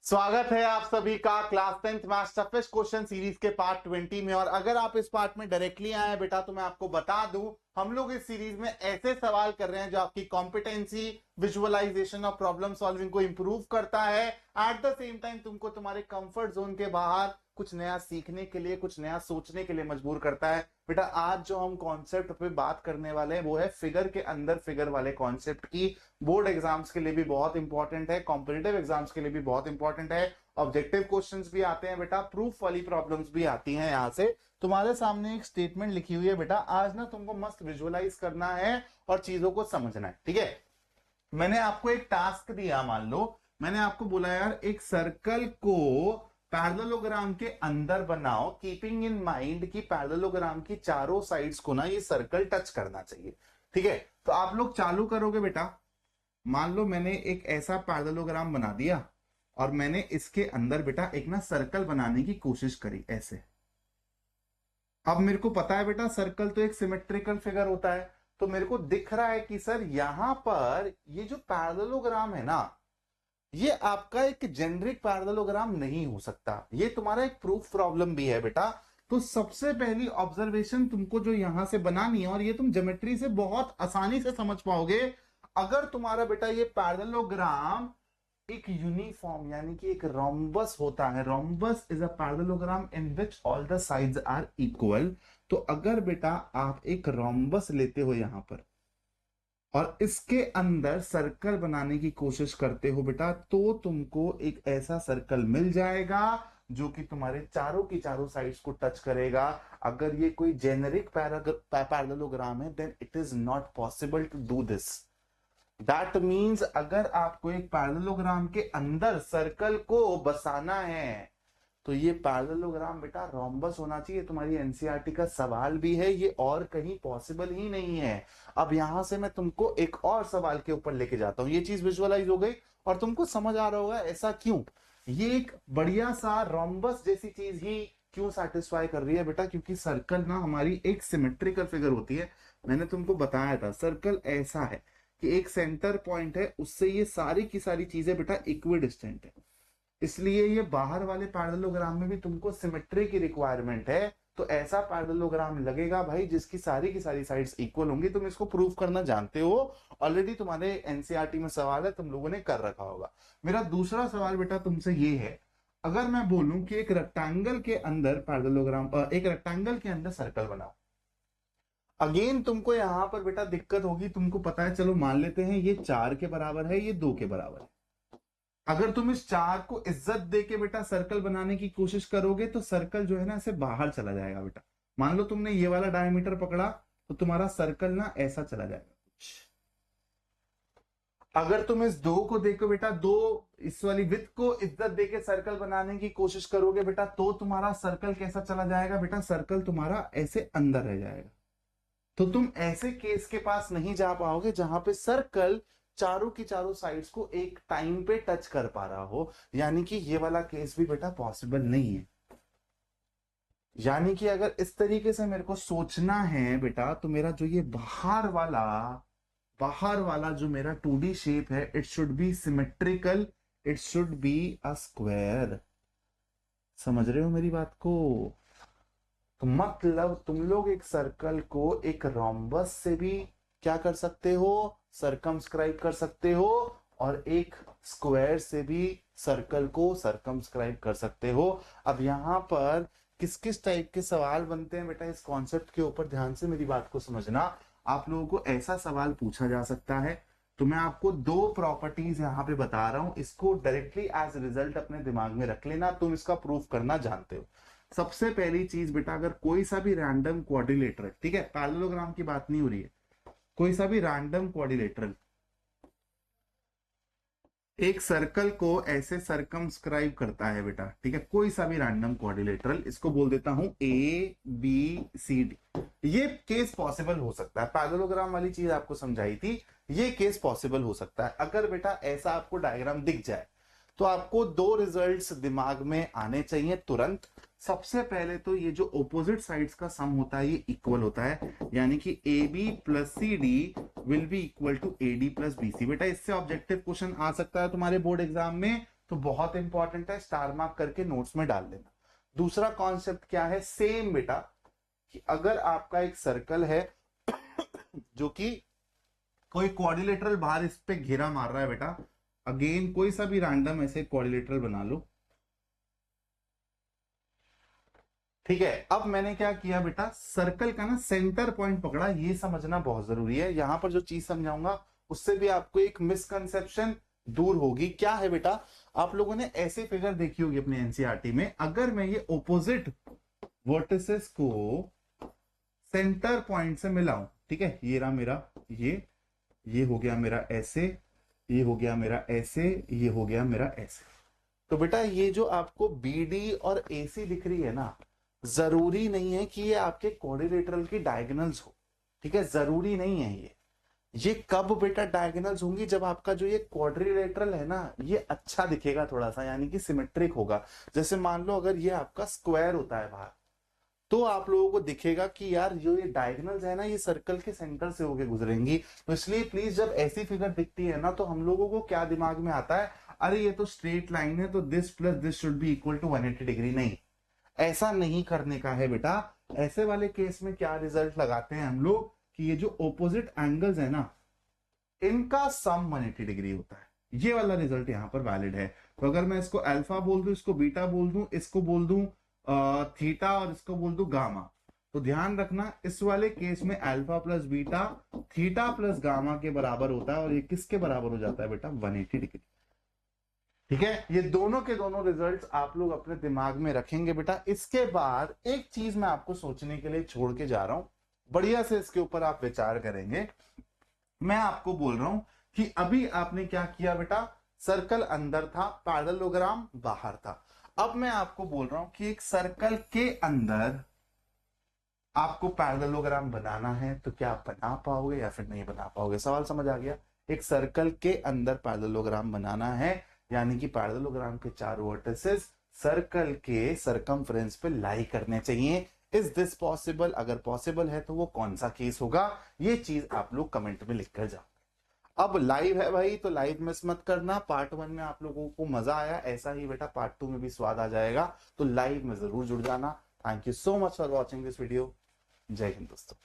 स्वागत है आप सभी का class 10th maths toughest question series के पार्ट 20 में। और अगर आप इस पार्ट में डायरेक्टली आए हैं बेटा तो मैं आपको बता दूं, हम लोग इस सीरीज में ऐसे सवाल कर रहे हैं जो आपकी कॉम्पिटेंसी, विजुअलाइजेशन और प्रॉब्लम सॉल्विंग को इंप्रूव करता है। एट द सेम टाइम तुमको तुम्हारे कंफर्ट जोन के बाहर कुछ नया सीखने के लिए, कुछ नया सोचने के लिए मजबूर करता है। बेटा आज जो हम कॉन्सेप्ट पे बात करने वाले हैं वो है फिगर के अंदर फिगर वाले कॉन्सेप्ट की। बोर्ड एग्जाम्स के लिए भी बहुत इंपॉर्टेंट है, कॉम्पिटिटिव एग्जाम्स के लिए भी बहुत इंपॉर्टेंट है। ऑब्जेक्टिव क्वेश्चंस भी आते हैं बेटा, प्रूफ वाली प्रॉब्लम्स भी आती हैं। यहाँ से तुम्हारे सामने एक स्टेटमेंट लिखी हुई है बेटा, आज ना तुमको मस्त विजुअलाइज करना है और चीजों को समझना है, ठीक है। मैंने आपको एक टास्क दिया, मान लो मैंने आपको बोला यार एक सर्कल को पैरेललोग्राम के अंदर बनाओ, कीपिंग इन माइंड कि पैरेललोग्राम की चारों साइड्स को ना ये सर्कल टच करना चाहिए, ठीक है। तो आप लोग चालू करोगे बेटा। मान लो मैंने एक ऐसा पैरेललोग्राम बना दिया और मैंने इसके अंदर बेटा एक ना सर्कल बनाने की कोशिश करी ऐसे। अब मेरे को पता है बेटा सर्कल तो एक सिमेट्रिकल फिगर होता है, तो मेरे को दिख रहा है कि सर यहां पर ये जो पैरेललोग्राम है ना, ये आपका एक जेनरिक पैरेललोग्राम नहीं हो सकता। ये तुम्हारा एक प्रूफ प्रॉब्लम भी है बेटा। तो सबसे पहली ऑब्जर्वेशन तुमको जो यहां से बनानी है, और ये तुम ज्योमेट्री से बहुत आसानी से समझ पाओगे, अगर तुम्हारा बेटा ये पैरेललोग्राम एक यूनिफॉर्म यानी कि एक रोम्बस होता है, rhombus is a parallelogram in which all the sides are equal. तो अगर बेटा आप एक रोम्बस लेते हो यहां पर और इसके अंदर सर्कल बनाने की कोशिश करते हो बेटा, तो तुमको एक ऐसा सर्कल मिल जाएगा जो कि तुम्हारे चारों की चारों साइड्स को टच करेगा। अगर ये कोई जेनेरिक पैरेललोग्राम है then it is not possible to do this. That means अगर आपको एक पैरेललोग्राम के अंदर सर्कल को बसाना है तो ये पैरेललोग्राम बेटा रोम्बस होना चाहिए। तुम्हारी एनसीईआरटी का सवाल भी है, ये और कहीं पॉसिबल ही नहीं है। अब यहां से मैं तुमको एक और सवाल के ऊपर लेके जाता हूं। ये चीज विजुअलाइज हो गई और तुमको समझ आ रहा होगा ऐसा क्यों। ये एक बढ़िया सा रोम्बस जैसी चीज ही क्यों सेटिस्फाई कर रही है बेटा, क्योंकि सर्कल ना हमारी एक सिमेट्रिकल फिगर होती है। मैंने तुमको बताया था सर्कल ऐसा है कि एक सेंटर पॉइंट है, उससे ये सारी की सारी चीजें बेटा इक्विडिस्टेंट है। इसलिए ये बाहर वाले पैरेललोग्राम में भी तुमको सिमेट्री की रिक्वायरमेंट है। तो ऐसा पैरेललोग्राम लगेगा भाई जिसकी सारी की सारी साइड्स इक्वल होंगी। तुम इसको प्रूव करना जानते हो, ऑलरेडी तुम्हारे एनसीईआरटी में सवाल है, तुम लोगों ने कर रखा होगा। मेरा दूसरा सवाल बेटा तुमसे ये है, अगर मैं बोलूं कि एक रेक्टेंगल के अंदर पैरेललोग्राम, एक रेक्टेंगल के अंदर सर्कल बनाओ। अगेन तुमको यहां पर बेटा दिक्कत होगी, तुमको पता है, चलो मान लेते हैं ये 4 के बराबर है, ये 2 के बराबर है। अगर तुम इस 4 को इज्जत दे के बेटा सर्कल बनाने की कोशिश करोगे तो सर्कल जो है ना ऐसे बाहर चला जाएगा बेटा। मान लो तुमने ये वाला डायमीटर पकड़ा तो तुम्हारा सर्कल ना ऐसा चला जाएगा कुछ। अगर तुम इस 2 को देखो बेटा, 2 इस वाली विड्थ को इज्जत देके सर्कल बनाने की कोशिश करोगे बेटा, तो तुम्हारा सर्कल कैसा चला जाएगा बेटा, सर्कल तुम्हारा ऐसे अंदर रह जाएगा। तो तुम ऐसे केस के पास नहीं जा पाओगे जहां पे सर्कल चारों की चारों साइड्स को एक टाइम पे टच कर पा रहा हो। यानी कि ये वाला केस भी बेटा पॉसिबल नहीं है। यानी कि अगर इस तरीके से मेरे को सोचना है बेटा, तो मेरा जो ये बाहर वाला जो मेरा 2D शेप है, it should be symmetrical, it should be a square. समझ रहे हो मेरी बात को। तो मतलब तुम लोग एक सर्कल को एक रोम्बस से भी क्या कर सकते हो, सरकमस्क्राइब कर सकते हो, और एक स्क्वायर से भी सर्कल को सरकमस्क्राइब कर सकते हो। अब यहां पर किस किस टाइप के सवाल बनते हैं बेटा, इस कॉन्सेप्ट के ऊपर ध्यान से मेरी बात को समझना। आप लोगों को ऐसा सवाल पूछा जा सकता है, तो मैं आपको 2 प्रॉपर्टीज यहां पे बता रहा हूं, इसको डायरेक्टली एज रिजल्ट अपने दिमाग में रख लेना, तुम इसका प्रूफ करना जानते हो। सबसे पहली चीज बेटा, अगर कोई सा भी रैंडम क्वाड्रिलेटरल, ठीक है, पैरेललोग्राम की बात नहीं हो रही है, कोई सा भी रैंडम क्वाड्रिलेटरल एक सर्कल को ऐसे सरकमस्क्राइब करता है बेटा, ठीक है, कोई सा भी रैंडम क्वाड्रिलेटरल, इसको बोल देता हूं ABCD। ये केस पॉसिबल हो सकता है, पैरेललोग्राम वाली चीज आपको समझाई थी, ये केस पॉसिबल हो सकता है। अगर बेटा ऐसा आपको डायग्राम दिख जाए तो आपको 2 रिजल्ट्स दिमाग में आने चाहिए तुरंत। सबसे पहले तो ये जो ऑपोजिट साइड्स का सम होता है ये इक्वल होता है, यानी कि AB plus CD will be equal to AD plus BC। बेटा इससे ऑब्जेक्टिव क्वेश्चन आ सकता है तुम्हारे बोर्ड एग्जाम में, तो बहुत इंपॉर्टेंट है, स्टार मार्क करके नोट्स में डाल लेना। दूसरा कॉन्सेप्ट क्या है, सेम बेटा, कि अगर आपका एक सर्कल है जो कि कोई क्वाड्रिलेटरल बाहर इस पे घेरा मार रहा है बेटा, अगेन कोई सा भी रैंडम ऐसे क्वाड्रिलेटरल बना लो, ठीक है। अब मैंने क्या किया बेटा, सर्कल का ना सेंटर पॉइंट पकड़ा, ये समझना बहुत जरूरी है। यहां पर जो चीज समझाऊंगा उससे भी आपको एक मिसकंसेप्शन दूर होगी। क्या है बेटा, आप लोगों ने ऐसे फिगर देखी होगी अपने एनसीईआरटी में, अगर मैं ये ऑपोजिट वर्टिसेस को सेंटर पॉइंट से मिलाऊं, ठीक है, ये रहा मेरा, ये हो गया मेरा ऐसे, ये हो गया मेरा ऐसे, ये हो गया मेरा ऐसे, तो बेटा ये जो आपको बीडी और एसी दिख रही है ना, जरूरी नहीं है कि ये आपके क्वाड्रिलेटरल की डायगोनल्स हो, ठीक है, जरूरी नहीं है ये कब बेटा डायगोनल्स होंगी, जब आपका जो ये क्वाड्रिलेटरल है ना ये अच्छा दिखेगा थोड़ा सा, यानी कि सिमेट्रिक होगा। जैसे मान लो अगर ये आपका स्क्वायर होता है बाहर, तो आप लोगों को दिखेगा कि यार जो ये डायगोनल्स है ना ये सर्कल के सेंटर से होके गुजरेंगी। तो इसलिए प्लीज जब ऐसी फिगर दिखती है ना, तो हम लोगों को क्या दिमाग में आता है, अरे ये तो स्ट्रेट लाइन है तो this plus this should be equal to 180 degree. नहीं, ऐसा नहीं करने का है बेटा। ऐसे वाले केस में क्या रिजल्ट लगाते हैं हम लोग कि ये जो ऑपोजिट एंगल्स है ना इनका सम 180 डिग्री होता है। ये वाला रिजल्ट यहां पर वैलिड है। तो अगर मैं इसको अल्फा बोल दूं, इसको बीटा बोल दूं, इसको बोल दूं थीटा और इसको बोल दूं गामा, तो ध्यान रखना इस वाले केस में alpha plus beta theta plus gamma के बराबर होता है, और ये किसके बराबर हो जाता है बेटा, 180 डिग्री। ठीक है, ये दोनों के दोनों रिजल्ट्स आप लोग अपने दिमाग में रखेंगे बेटा। इसके बाद एक चीज मैं आपको सोचने के लिए छोड़ के जा रहा हूं, बढ़िया से इसके ऊपर आप विचार करेंगे। मैं आपको बोल रहा हूं कि अभी आपने क्या किया बेटा, सर्कल अंदर था, पैरेललोग्राम बाहर था। अब मैं आपको बोल रहा हूं कि एक सर्कल के अंदर आपको पैरेललोग्राम बनाना है, तो क्या आप बना पाओगे या फिर नहीं बना पाओगे? सवाल समझ आ गया? एक सर्कल के अंदर पैरेललोग्राम बनाना है, यानी कि पैरेललोग्राम के चारों वर्टिसेस सर्कल के सरकमफ्रेंस पे लाई करने चाहिए। Is this possible? अगर पॉसिबल है तो वो कौन सा केस होगा, ये चीज आप लोग कमेंट में लिख कर जाओ। अब लाइव है भाई, तो लाइव मिस मत करना। पार्ट 1 में आप लोगों को मजा आया, ऐसा ही बेटा पार्ट 2 में भी स्वाद आ जाएगा, तो लाइव में जरूर जुड़ जाना। Thank you so much for watching this video. जय हिंद दोस्तों।